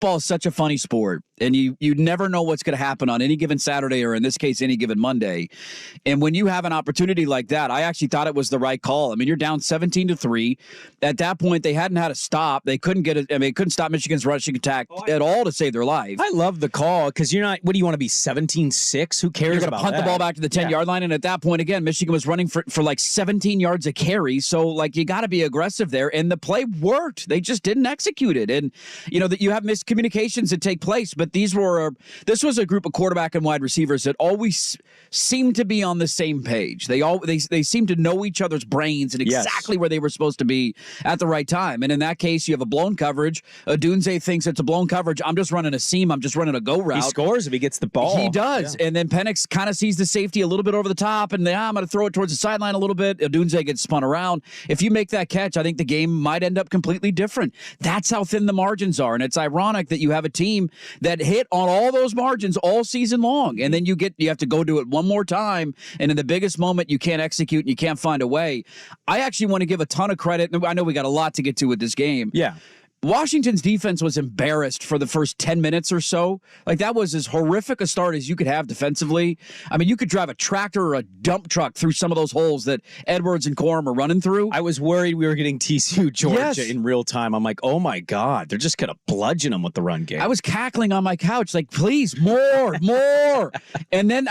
football is such a funny sport, and you never know what's going to happen on any given Saturday, or in this case, any given Monday. And when you have an opportunity like that, I actually thought it was the right call. I mean, you're down 17-3. At that point, they hadn't had a stop. They couldn't get it. I mean, they couldn't stop Michigan's rushing attack at all to save their life. I love the call because you're not. What do you want to be? 17-6? Who cares? You're going to punt the ball back to the 10-yard line, and at that point, again, Michigan was running for like 17 yards a carry. So, like, you got to be aggressive there, and the play worked. They just didn't execute it, and that you have miscommunications that take place. But this was a group of quarterback and wide receivers that always seemed to be on the same page. They seemed to know each other's brains and exactly where they were supposed to be at the right time. And in that case, you have a blown coverage. Odunze thinks it's a blown coverage. I'm just running a seam. I'm just running a go route. He scores if he gets the ball. He does. Yeah. And then Penix kind of sees the safety a little bit over the top, and I'm going to throw it towards the sideline a little bit. Odunze gets spun around. If you make that catch, I think the game might end up completely different. That's how thin the margins are. And it's ironic that you have a team that hit on all those margins all season long. And then you have to go do it one more time. And in the biggest moment, you can't execute and you can't find a way. I actually want to give a ton of credit. I know we got a lot to get to with this game. Yeah. Washington's defense was embarrassed for the first 10 minutes or so. Like, that was as horrific a start as you could have defensively. I mean, you could drive a tractor or a dump truck through some of those holes that Edwards and Corum are running through. I was worried we were getting TCU Georgia in real time. I'm like, oh my God, they're just going to bludgeon them with the run game. I was cackling on my couch, like, please, more. And then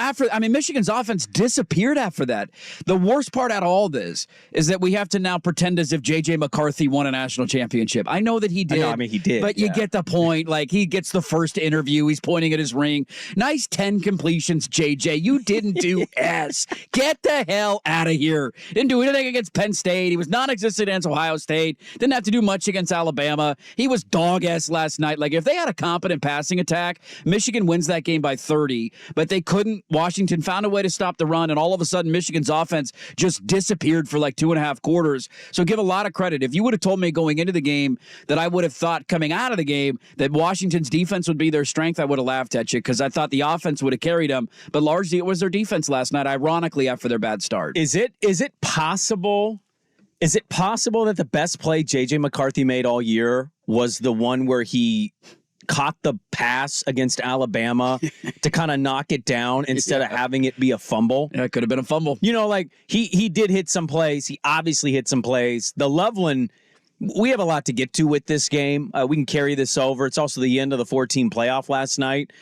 Michigan's offense disappeared after that. The worst part out of all this is that we have to now pretend as if J.J. McCarthy won a national championship. I know that he did. He did. But you get the point. Like, he gets the first interview. He's pointing at his ring. Nice 10 completions, JJ. You didn't do S. Get the hell out of here. Didn't do anything against Penn State. He was non-existent against Ohio State. Didn't have to do much against Alabama. He was dog-ass last night. Like, if they had a competent passing attack, Michigan wins that game by 30. But they couldn't. Washington found a way to stop the run, and all of a sudden, Michigan's offense just disappeared for like 2.5 quarters. So give a lot of credit. If you would have told me going into the game that I would have thought coming out of the game that Washington's defense would be their strength, I would have laughed at you because I thought the offense would have carried them. But largely it was their defense last night, ironically, after their bad start. Is it possible that the best play J.J. McCarthy made all year was the one where he caught the pass against Alabama to kind of knock it down instead of having it be a fumble? Yeah, it could have been a fumble. Like he did hit some plays. He obviously hit some plays. The Loveland, we have a lot to get to with this game. We can carry this over. It's also the end of the 14 playoff last night.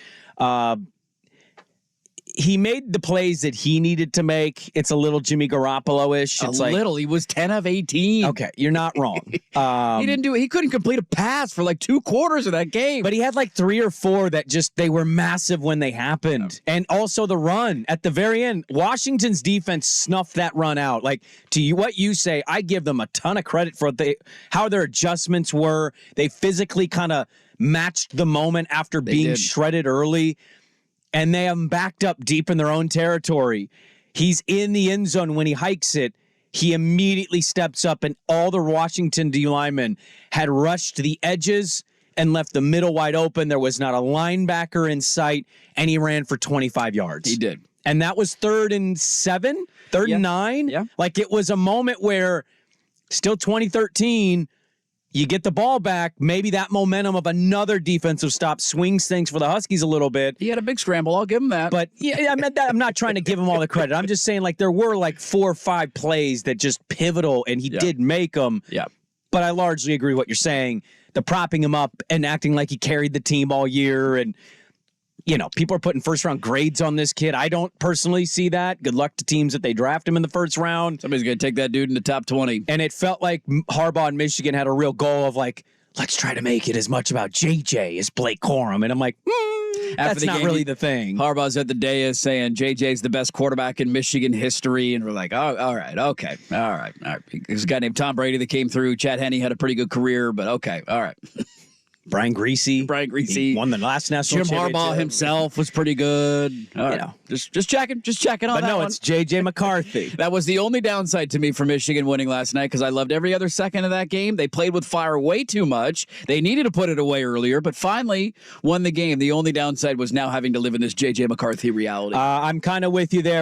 He made the plays that he needed to make. It's a little Jimmy Garoppolo-ish. It's He was 10 of 18. Okay, you're not wrong. He couldn't complete a pass for like 2 quarters of that game. But he had like 3 or 4 that they were massive when they happened. And also the run at the very end. Washington's defense snuffed that run out. Like, what you say, I give them a ton of credit for how their adjustments were. They physically kind of matched the moment after being shredded early. And they have him backed up deep in their own territory. He's in the end zone when he hikes it. He immediately steps up, and all the Washington D linemen had rushed to the edges and left the middle wide open. There was not a linebacker in sight, and he ran for 25 yards. He did. And that was 3rd and 7, 3rd and 9. Yeah. Like, it was a moment where, still 2013, you get the ball back. Maybe that momentum of another defensive stop swings things for the Huskies a little bit. He had a big scramble. I'll give him that. But yeah, I'm not trying to give him all the credit. I'm just saying, like, there were like 4 or 5 plays that just pivotal, and he did make them. Yeah. But I largely agree with what you're saying. The propping him up and acting like he carried the team all year, and people are putting first-round grades on this kid. I don't personally see that. Good luck to teams that they draft him in the first round. Somebody's going to take that dude in the top 20. And it felt like Harbaugh and Michigan had a real goal of, like, let's try to make it as much about JJ as Blake Corum. And I'm like, that's not really the thing. Harbaugh's at the dais saying JJ's the best quarterback in Michigan history. And we're like, oh, all right, okay. All right. There's a guy named Tom Brady that came through. Chad Henne had a pretty good career, but okay, all right. Brian Griese. He won the last national championship. Jim Harbaugh himself was pretty good. Just checking on that. But no, it's J.J. McCarthy. That was the only downside to me for Michigan winning last night because I loved every other second of that game. They played with fire way too much. They needed to put it away earlier, but finally won the game. The only downside was now having to live in this J.J. McCarthy reality. I'm kind of with you there.